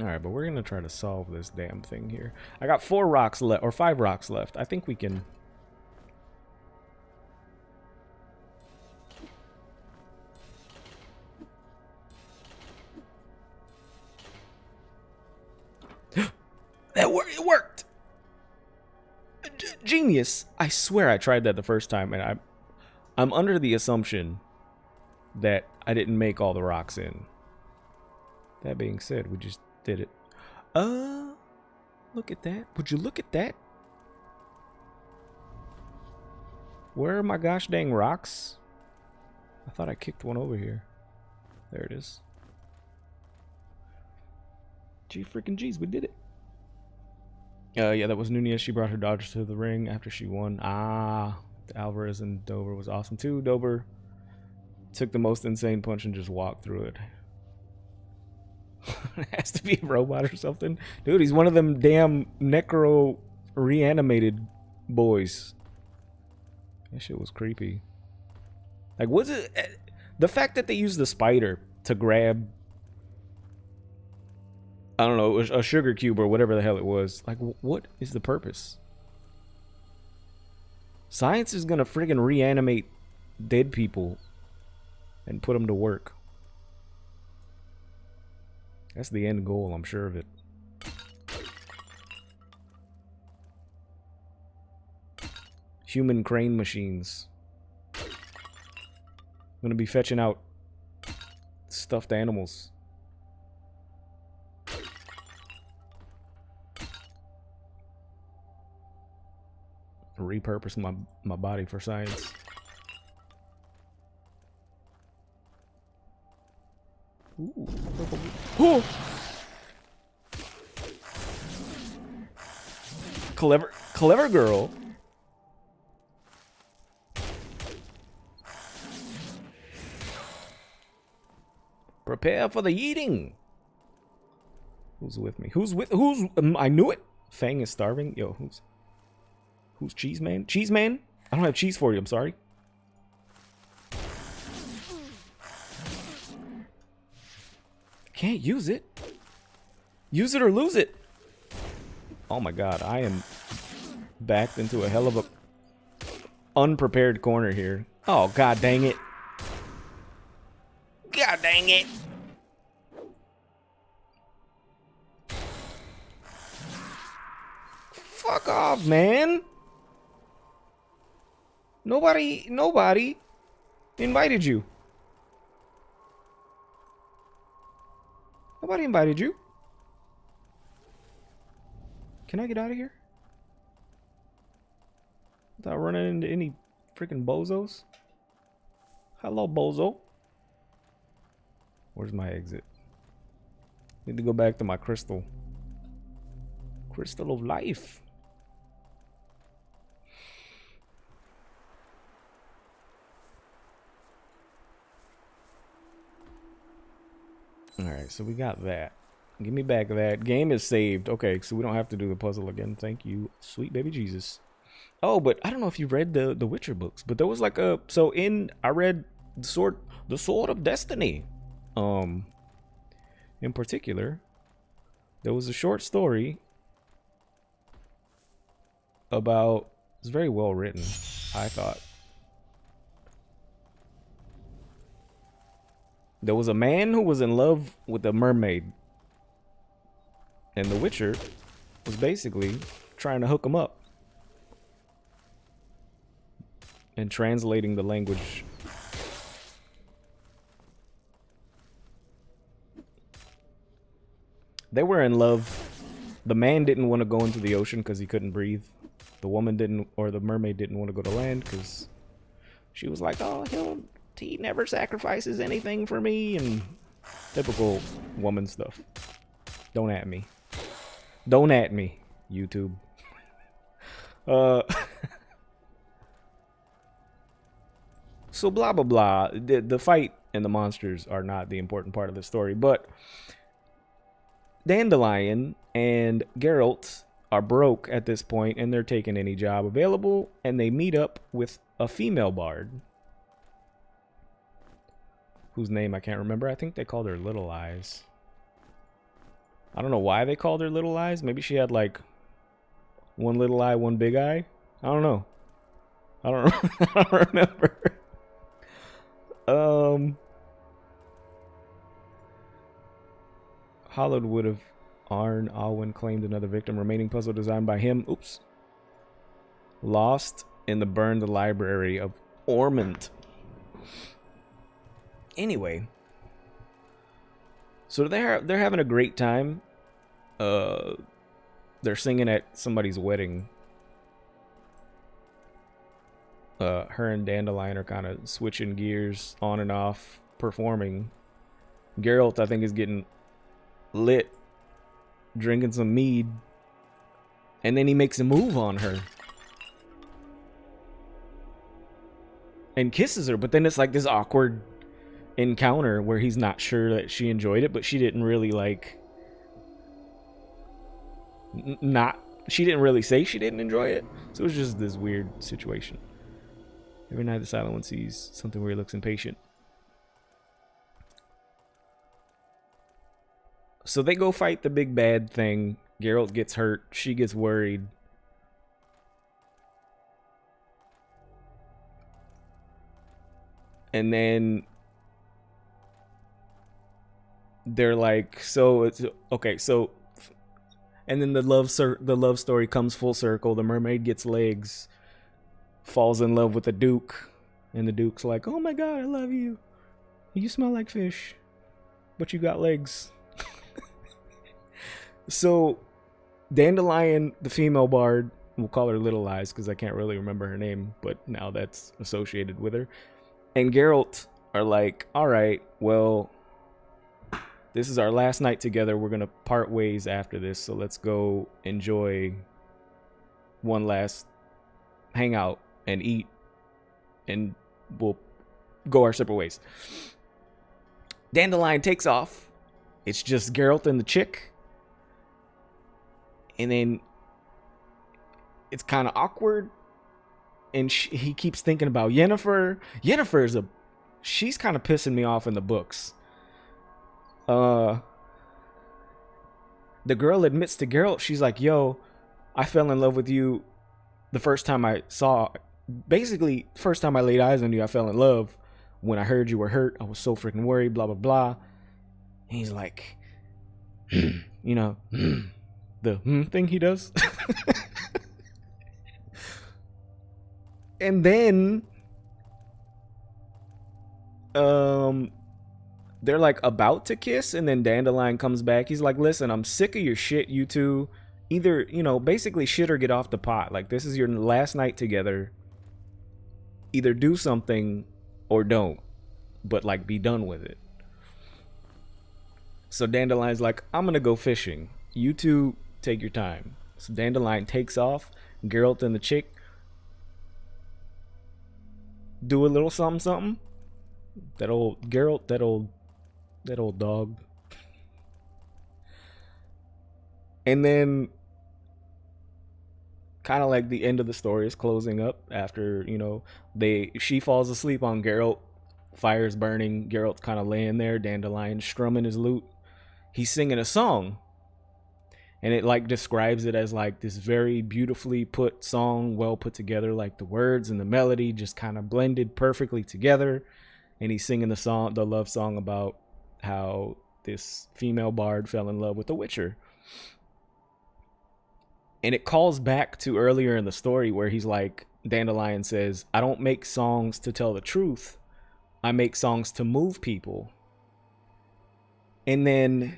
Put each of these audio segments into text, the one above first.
Alright, but we're gonna try to solve this damn thing here. I got 4 rocks left, or 5 rocks left. I think we can... It worked! Genius! I swear I tried that the first time, and I'm under the assumption that I didn't make all the rocks in. That being said, we just did it. Look at that. Would you look at that? Where are my gosh dang rocks? I thought I kicked one over here. There it is. Gee freaking geez, we did it. Yeah, that was Nunez. She brought her daughter to the ring after she won. The Alvarez and Dober was awesome too. Dober took the most insane punch and just walked through it. It has to be a robot or something. Dude, he's one of them damn necro reanimated boys. That shit was creepy. Like, was it... The fact that they used the spider to grab... I don't know, a sugar cube or whatever the hell it was. Like, what is the purpose? Science is gonna friggin' reanimate dead people and put them to work. That's the end goal, I'm sure of it. Human crane machines. I'm gonna be fetching out stuffed animals. Repurpose my body for science. Ooh. Oh. Clever girl. Prepare for the eating. Who's with me? Who's I knew it. Fang is starving. Yo, who's Cheese Man? Cheese Man? I don't have cheese for you, I'm sorry. Can't use it. Use it or lose it. Oh my god, I am backed into a hell of a unprepared corner here. Oh god dang it. God dang it. Fuck off, man. Nobody invited you. Nobody invited you. Can I get out of here? Without running into any freaking bozos? Hello, bozo. Where's my exit? Need to go back to my crystal. Crystal of life. Alright, so we got that. Give me back that. Game is saved. Okay, so we don't have to do the puzzle again. Thank you, sweet baby Jesus. Oh, but I don't know if you read the Witcher books, but there was like a... So I read the Sword of Destiny. In particular, there was a short story about... It's very well written, I thought. There was a man who was in love with a mermaid. And the Witcher was basically trying to hook him up. And translating the language. They were in love. The man didn't want to go into the ocean because he couldn't breathe. The woman didn't, or the mermaid didn't want to go to land because she was like, oh, he never sacrifices anything for me, and typical woman stuff. Don't at me. Don't at me, YouTube. So blah blah blah. The fight and the monsters are not the important part of the story, but Dandelion and Geralt are broke at this point, and they're taking any job available, and they meet up with a female bard whose name I can't remember. I think they called her Little Eyes. I don't know why they called her Little Eyes. Maybe she had like one little eye, one big eye. I don't know. I don't know. I don't remember. Hollowed would have Arn Alwyn claimed another victim. Remaining puzzle designed by him. Oops. Lost in the burned library of Ormond. Anyway, so they're having a great time. They're singing at somebody's wedding. Her and Dandelion are kind of switching gears on and off, performing. Geralt, I think, is getting lit, drinking some mead, and then he makes a move on her and kisses her, but then it's like this awkward encounter where he's not sure that she enjoyed it, but she didn't really like she didn't really say she didn't enjoy it, so it was just this weird situation. Every night the Silent One sees something where he looks impatient. So they go fight the big bad thing. Geralt gets hurt. She gets worried. And then they're like, so it's okay. So, and then the love story comes full circle. The mermaid gets legs, falls in love with the Duke, and the Duke's like, "Oh my God, I love you. You smell like fish, but you got legs." So, Dandelion, the female bard, we'll call her Little Eyes because I can't really remember her name, but now that's associated with her, and Geralt are like, all right, well, this is our last night together. We're going to part ways after this, so let's go enjoy one last hangout and eat, and we'll go our separate ways. Dandelion takes off. It's just Geralt and the chick. And then it's kind of awkward. And he keeps thinking about Yennefer. Yennefer she's kind of pissing me off in the books. The girl admits to Geralt, she's like, yo, I fell in love with you the first time I laid eyes on you, I fell in love. When I heard you were hurt, I was so freaking worried, blah, blah, blah. And he's like, you know, the thing he does. And then they're like about to kiss, and then Dandelion comes back. He's like, listen, I'm sick of your shit, you two. Either, basically shit or get off the pot. Like, this is your last night together. Either do something or don't, but like be done with it. So Dandelion's like, I'm gonna go fishing. You two take your time. So Dandelion takes off. Geralt and the chick do a little something. That old Geralt, that old dog. And then kind of like the end of the story is closing up after, she falls asleep on Geralt. Fire's burning. Geralt's kind of laying there. Dandelion strumming his lute. He's singing a song. And it like describes it as like this very beautifully put song, well put together, like the words and the melody just kind of blended perfectly together. And he's singing the love song about how this female bard fell in love with the Witcher. And it calls back to earlier in the story where he's like, Dandelion says, I don't make songs to tell the truth. I make songs to move people. And then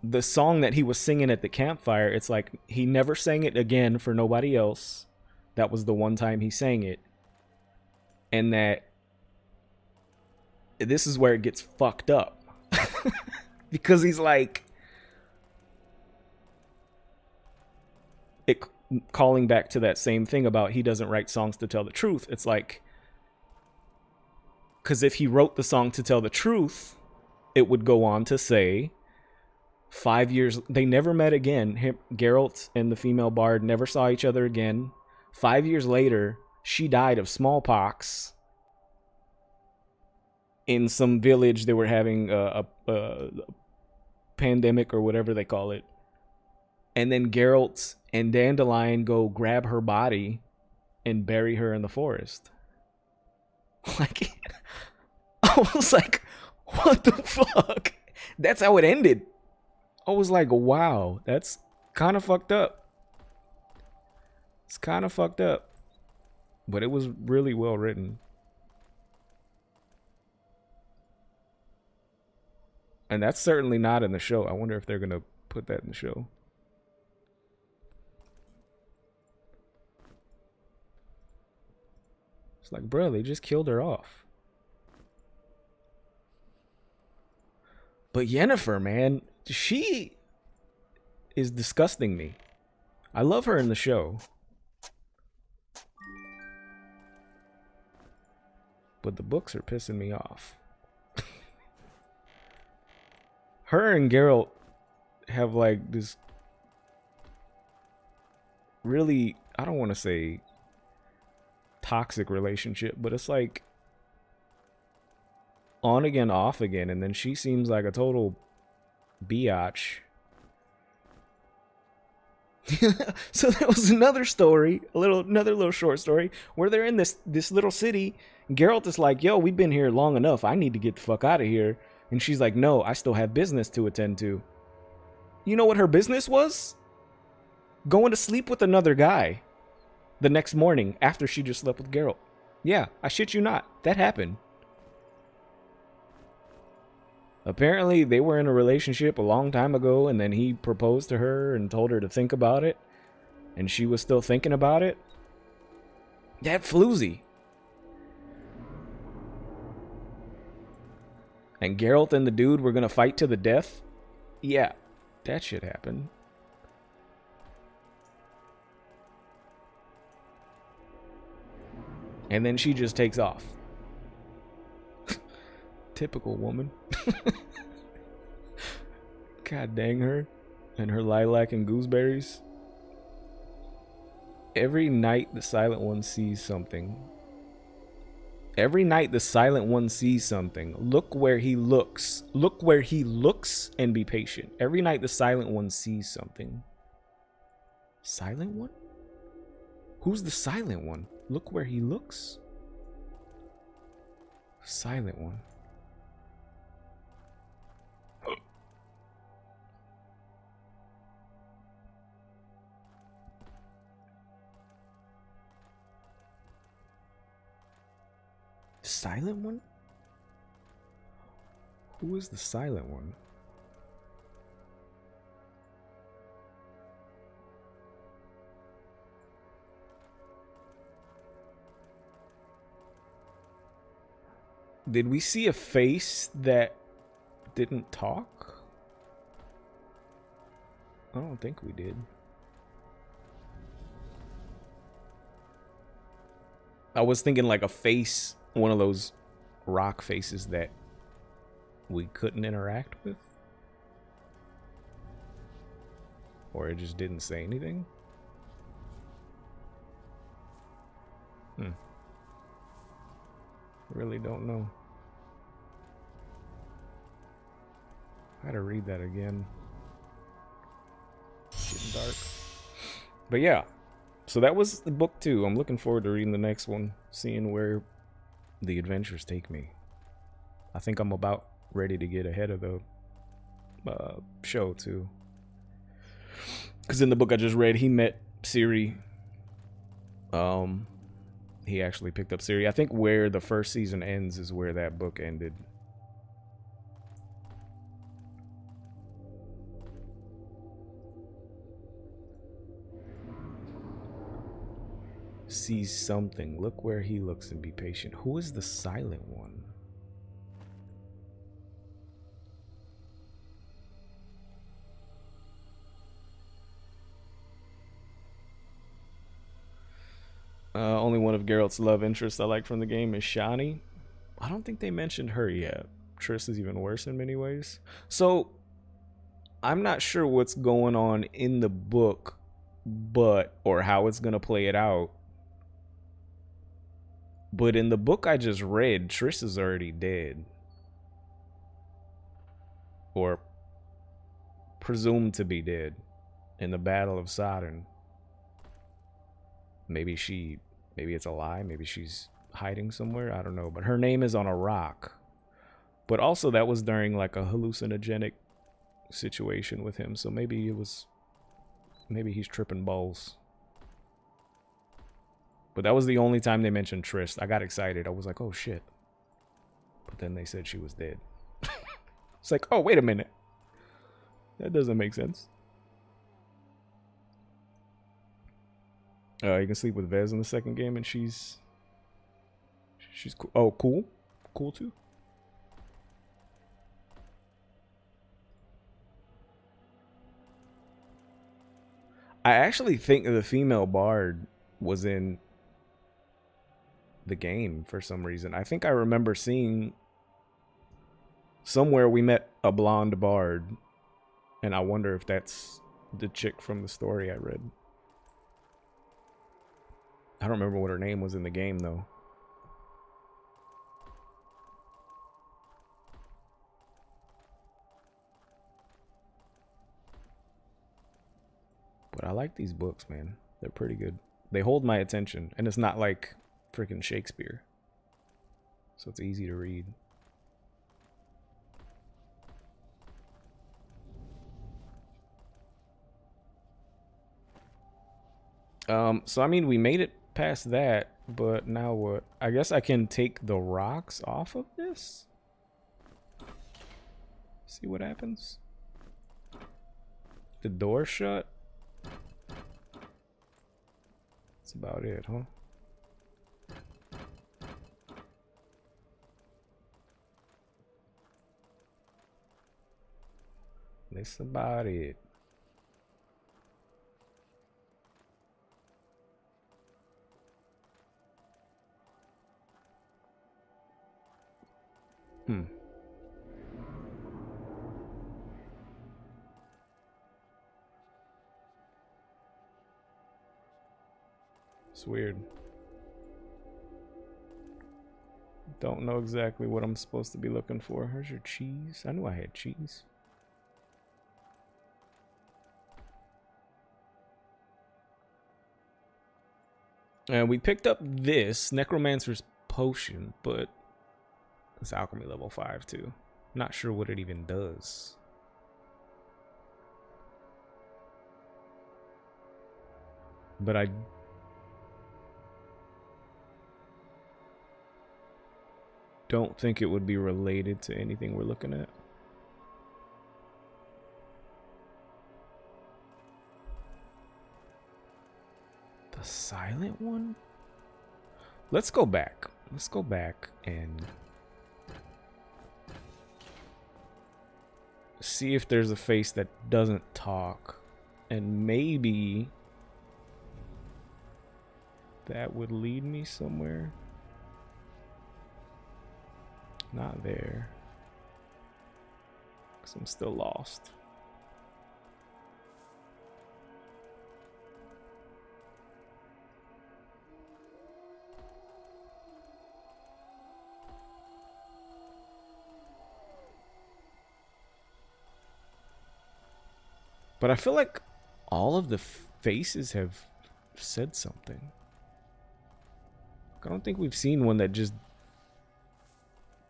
the song that he was singing at the campfire, it's like he never sang it again for nobody else. That was the one time he sang it. And that this is where it gets fucked up. Because he's like, calling back to that same thing about he doesn't write songs to tell the truth. It's like, because if he wrote the song to tell the truth, it would go on to say 5 years, they never met again. Geralt and the female bard never saw each other again. 5 years later, she died of smallpox in some village. They were having pandemic or whatever they call it. And then Geralt and Dandelion go grab her body and bury her in the forest. Like, I was like, what the fuck? That's how it ended. I was like, wow, that's kind of fucked up. It's kind of fucked up. But it was really well written. And that's certainly not in the show. I wonder if they're going to put that in the show. It's like, bro, they just killed her off. But Yennefer, man, she is disgusting me. I love her in the show. But the books are pissing me off. Her and Geralt have like this really, I don't want to say toxic relationship, but it's like on again, off again, and then she seems like a total biatch. So there was another story, another little short story where they're in this little city. Geralt is like, yo, we've been here long enough. I need to get the fuck out of here. And she's like, no, I still have business to attend to. You know what her business was? Going to sleep with another guy the next morning after she just slept with Geralt. Yeah, I shit you not. That happened. Apparently, they were in a relationship a long time ago, and then he proposed to her and told her to think about it, and she was still thinking about it. That floozy. And Geralt and the dude were gonna fight to the death? Yeah, that shit happened. And then she just takes off. Typical woman. God dang her. And her lilac and gooseberries. Every night the Silent One sees something. Every night the Silent One sees something. Look where he looks. Look where he looks and be patient. Every night the Silent One sees something. Silent One? Who's the Silent One? Look where he looks. Silent One. Silent One? Who is the Silent One? Did we see a face that didn't talk? I don't think we did. I was thinking like a face, one of those rock faces that we couldn't interact with. Or it just didn't say anything. Really don't know. I gotta read that again. It's getting dark. But yeah, so that was the book 2. I'm looking forward to reading the next one, seeing where the adventures take me. I think I'm about ready to get ahead of the show too. Because in the book I just read, he met Ciri. He actually picked up Ciri. I think where the first season ends is where that book ended. Sees something. Look where he looks and be patient. Who is the Silent One? Only one of Geralt's love interests I like from the game is Shani. I don't think they mentioned her yet. Triss is even worse in many ways. So, I'm not sure what's going on in the book, or how it's going to play it out. But in the book I just read, Triss is already dead. Or presumed to be dead in the Battle of Sodden. Maybe it's a lie. Maybe she's hiding somewhere. I don't know. But her name is on a rock. But also that was during like a hallucinogenic situation with him. So maybe he's tripping balls. But that was the only time they mentioned Trist. I got excited. I was like, oh shit. But then they said she was dead. It's like, oh, wait a minute. That doesn't make sense. You can sleep with Vez in the second game, and she's cool. Oh, cool too. I actually think the female bard was in the game for some reason. I think I remember seeing somewhere we met a blonde bard, and I wonder if that's the chick from the story I read. I don't remember what her name was in the game though. But I like these books, man. They're pretty good. They hold my attention, and it's not like freaking Shakespeare. So it's easy to read. So I mean, we made it past that, but now what? I guess I can take the rocks off of this. See what happens. The door shut. That's about it, huh? That's about it. It's weird. Don't know exactly what I'm supposed to be looking for. Here's your cheese. I knew I had cheese. And we picked up this Necromancer's Potion, but it's alchemy level 5 too. Not sure what it even does. But I don't think it would be related to anything we're looking at. The silent one? Let's go back. Let's go back and see if there's a face that doesn't talk. And maybe that would lead me somewhere. Not there. 'Cause I'm still lost. But I feel like all of the faces have said something. I don't think we've seen one that just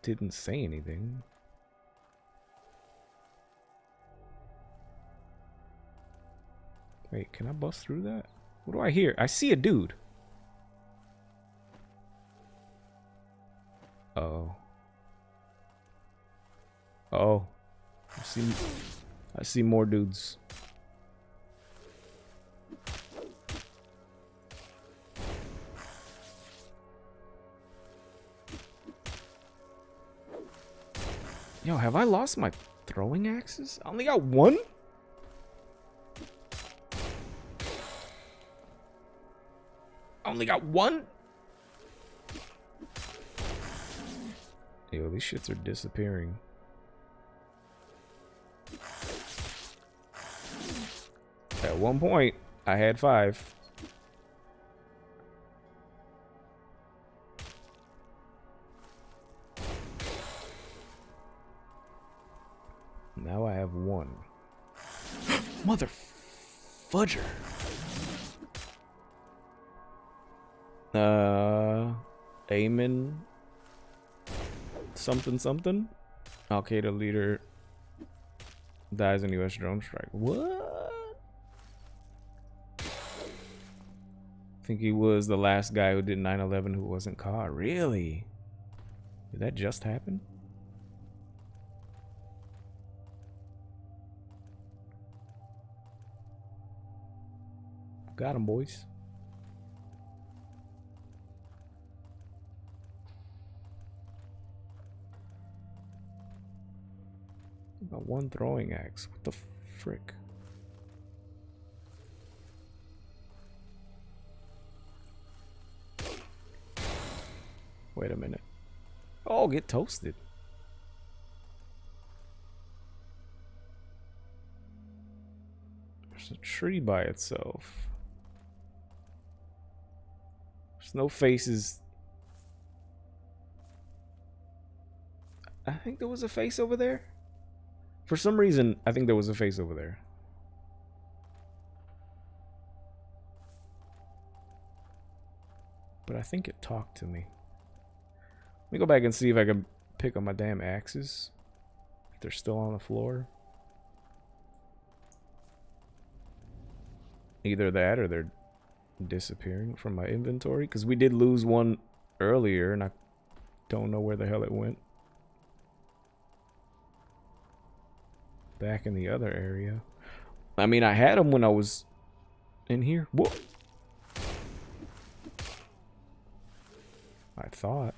didn't say anything. Wait, can I bust through that? What do I hear? I see a dude. Oh. Oh. I see more dudes. Yo, have I lost my throwing axes? I only got one? I only got one? Yo, these shits are disappearing. At one point, I had 5. Now I have 1. Mother fudger. Amen. Something something. Al Qaeda leader dies in U.S. drone strike. What? I think he was the last guy who did 9/11 who wasn't caught. Really? Did that just happen? Got him, boys. Got one throwing axe. What the frick? Wait a minute. Oh, get toasted. There's a tree by itself. There's no faces. I think there was a face over there. For some reason, I think there was a face over there. But I think it talked to me. Let me go back and see if I can pick up my damn axes. If they're still on the floor. Either that or they're disappearing from my inventory. Because we did lose one earlier and I don't know where the hell it went. Back in the other area. I mean, I had them when I was in here. Whoa. I thought.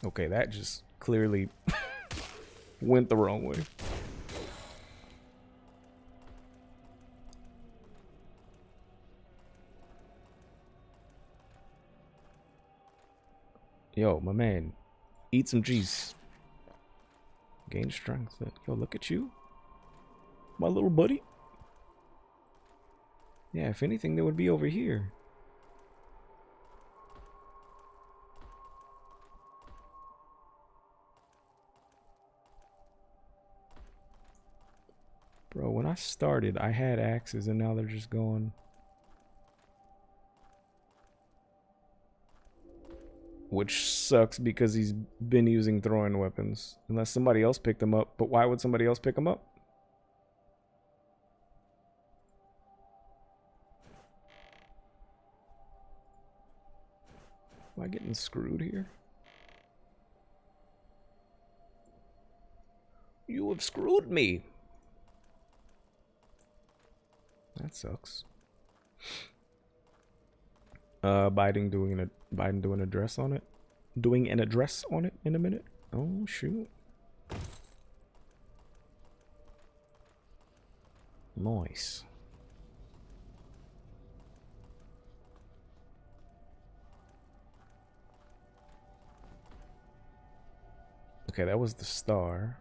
Okay, that just clearly went the wrong way. Yo, my man, eat some cheese. Gain strength. Yo, look at you. My little buddy. Yeah, if anything, they would be over here. Bro, when I started, I had axes and now they're just gone. Which sucks because he's been using throwing weapons. Unless somebody else picked them up. But why would somebody else pick them up? Am I getting screwed here? You have screwed me. That sucks. Biden doing an address on it. Doing an address on it in a minute. Oh shoot. Nice. Okay, that was the star.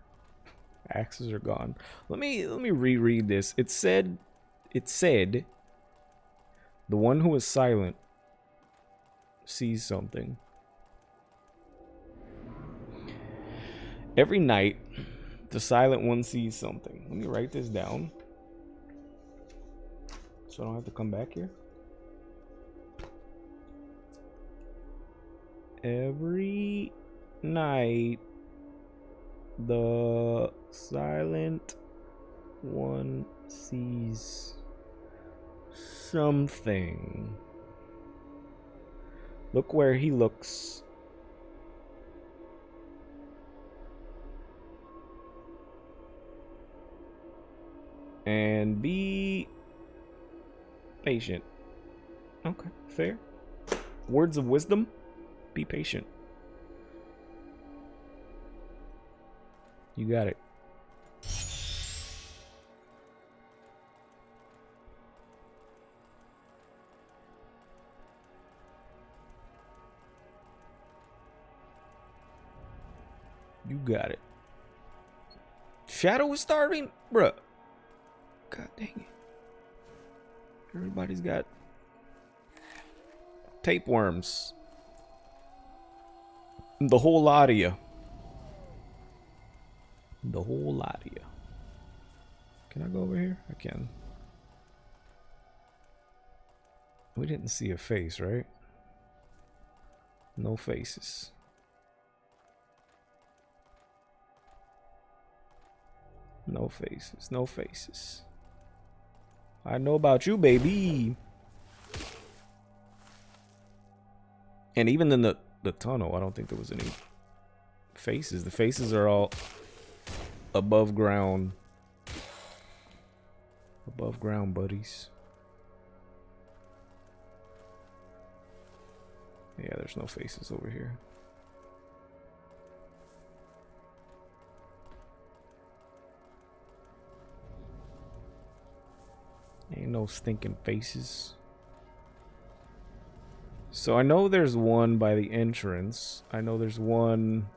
Axes are gone. Let me reread this. It said the one who is silent sees something. Every night, the silent one sees something. Let me write this down so I don't have to come back here. Every night, the silent one sees something. Look where he looks. And be patient. Okay, fair. Words of wisdom. Be patient. You got it. You got it. Shadow is starving? Bruh. God dang it. Everybody's got tapeworms. The whole lot of you. The whole lot of you. Can I go over here? I can. We didn't see a face, right? No faces. No faces. No faces. I know about you, baby. And even in the tunnel, I don't think there was any faces. The faces are all above ground. Above ground buddies. Yeah, there's no faces over here. Ain't no stinking faces. So I know there's one by the entrance. I know there's one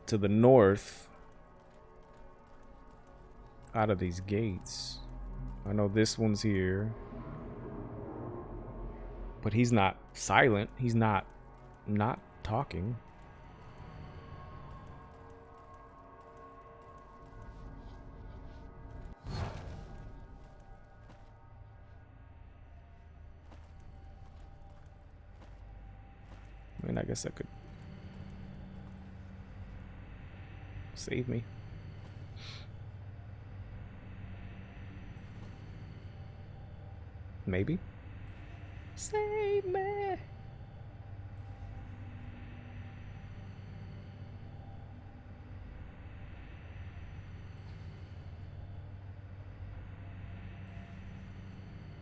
to the north out of these gates. I know this one's here. But he's not silent. He's not talking. I mean, I guess that could save me. Maybe. Save me.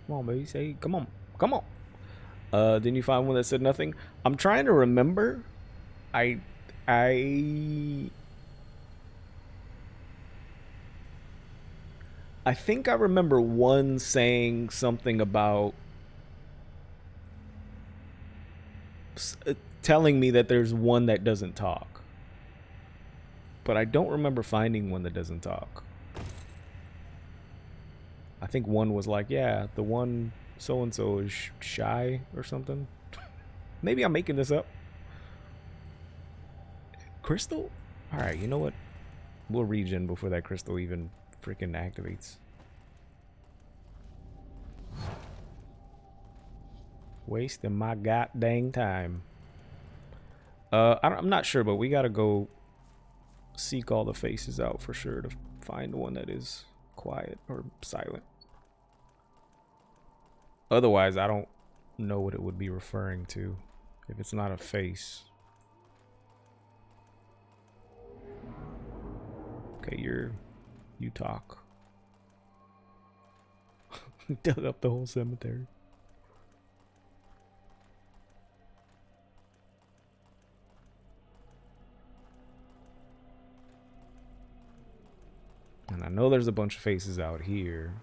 Come on, baby. Say, come on. Come on. Didn't you find one that said nothing? I'm trying to remember. I think I remember one saying something about telling me that there's one that doesn't talk. But I don't remember finding one that doesn't talk. I think one was like, yeah, the one so-and-so is shy or something. Maybe I'm making this up. Crystal? Alright, you know what? We'll regen before that crystal even freaking activates. Wasting my goddamn time. I'm not sure, but we gotta go seek all the faces out for sure to find one that is quiet or silent. Otherwise, I don't know what it would be referring to if it's not a face. Okay, you talk. Dug up the whole cemetery. And I know there's a bunch of faces out here.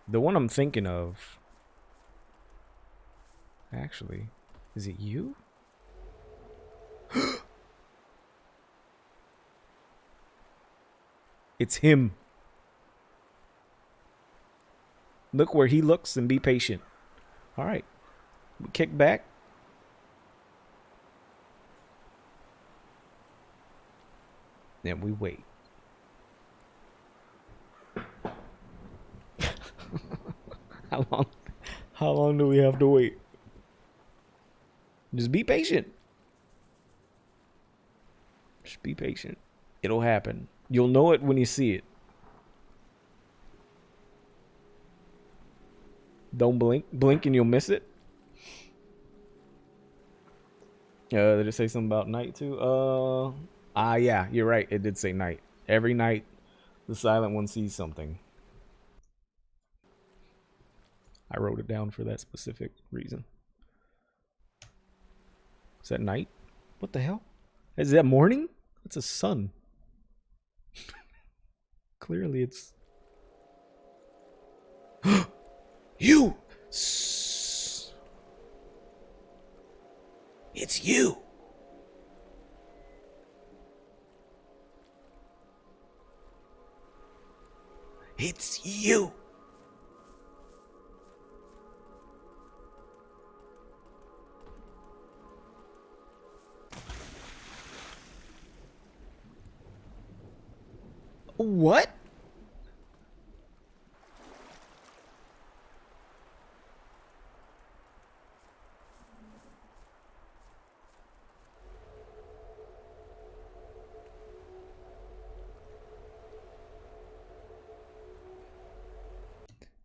The one I'm thinking of, actually, is it you? It's him. Look where he looks and be patient. All right. We kick back. Then we wait. How long do we have to wait? Just be patient. Just be patient. It'll happen. You'll know it when you see it. Don't blink. Blink and you'll miss it. Did it say something about night too? Yeah, you're right. It did say night. Every night, the silent one sees something. I wrote it down for that specific reason. Is that night? What the hell? Is that morning? It's a sun. Clearly it's... You! It's you! It's you. What?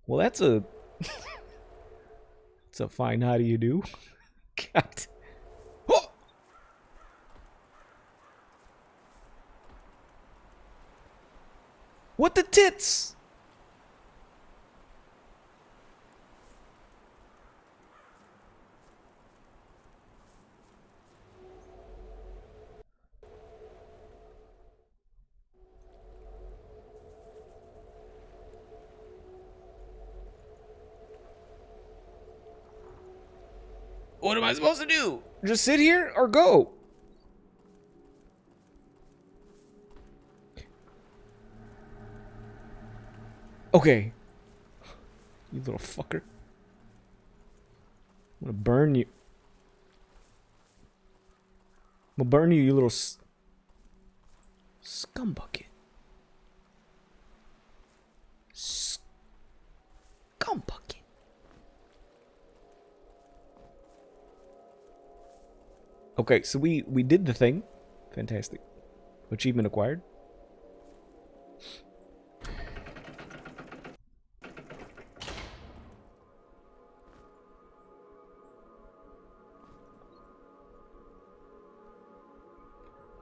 Well, that's a it's a fine how do you do. God. Oh! What the tits? What am I supposed to do? Just sit here or go? Okay. You little fucker. I'm gonna burn you. I'm gonna burn you, you little scumbucket. Scumbucket. Okay, so we did the thing. Fantastic. Achievement acquired.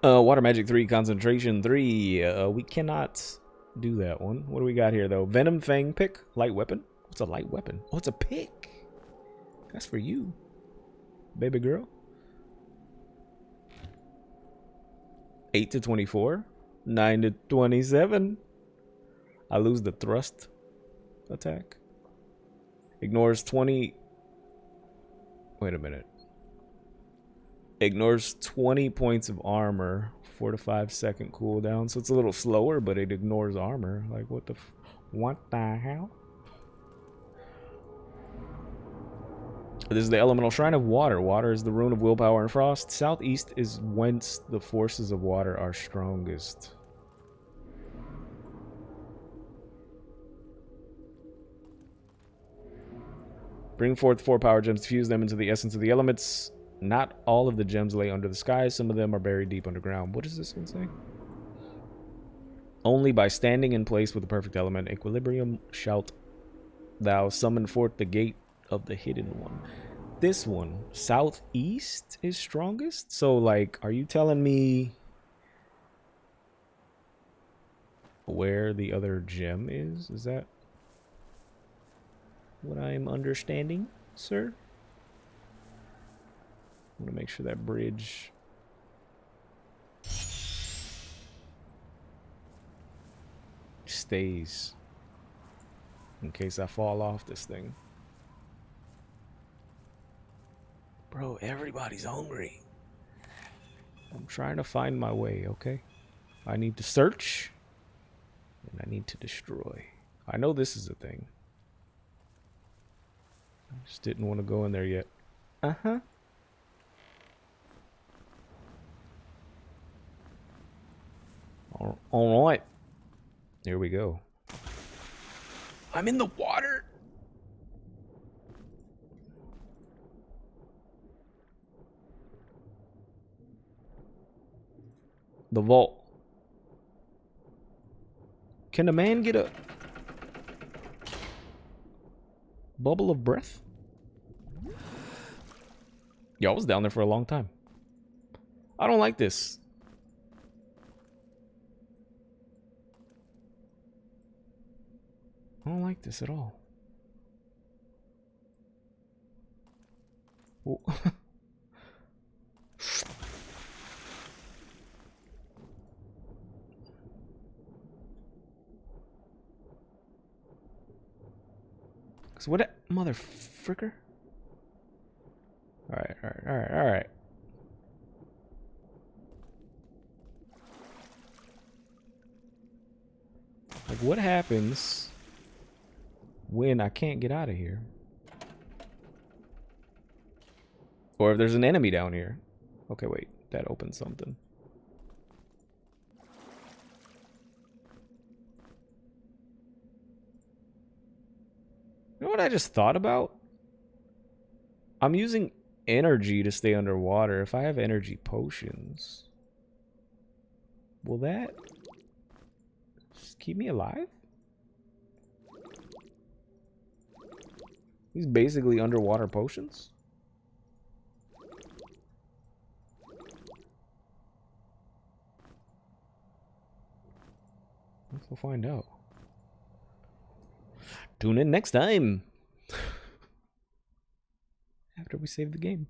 Water magic 3, concentration 3. We cannot do that one. What do we got here though? Venom fang pick, light weapon. What's a light weapon? Oh, it's a pick. That's for you, baby girl. 8 to 24, 9 to 27. I lose the thrust attack. Ignores 20. Wait a minute. Ignores 20 points of armor. 4 to 5 second cooldown. So it's a little slower, but it ignores armor. Like, what the hell? This is the elemental shrine of water. Water is the rune of willpower and frost. Southeast is whence the forces of water are strongest. Bring forth 4 power gems, fuse them into the essence of the elements. Not all of the gems lay under the sky. Some of them are buried deep underground. What does this one say? Only by standing in place with the perfect element equilibrium shalt thou summon forth the gate of the hidden one. This one, southeast, is strongest? So, like, are you telling me where the other gem is? Is that what I'm understanding, sir? I want to make sure that bridge stays in case I fall off this thing. Bro, everybody's hungry. I'm trying to find my way, okay? I need to search and I need to destroy. I know this is a thing. I just didn't want to go in there yet. Uh-huh. All right. Here we go. I'm in the water. The vault. Can a man get a bubble of breath? Yo, I was down there for a long time. I don't like this. I don't like this at all. Oh. Cause what a motherfricker. Alright. Like, what happens when I can't get out of here. Or if there's an enemy down here. Okay, wait. That opens something. You know what I just thought about? I'm using energy to stay underwater. If I have energy potions, will that just keep me alive? These basically underwater potions? We'll find out. Tune in next time. After we save the game.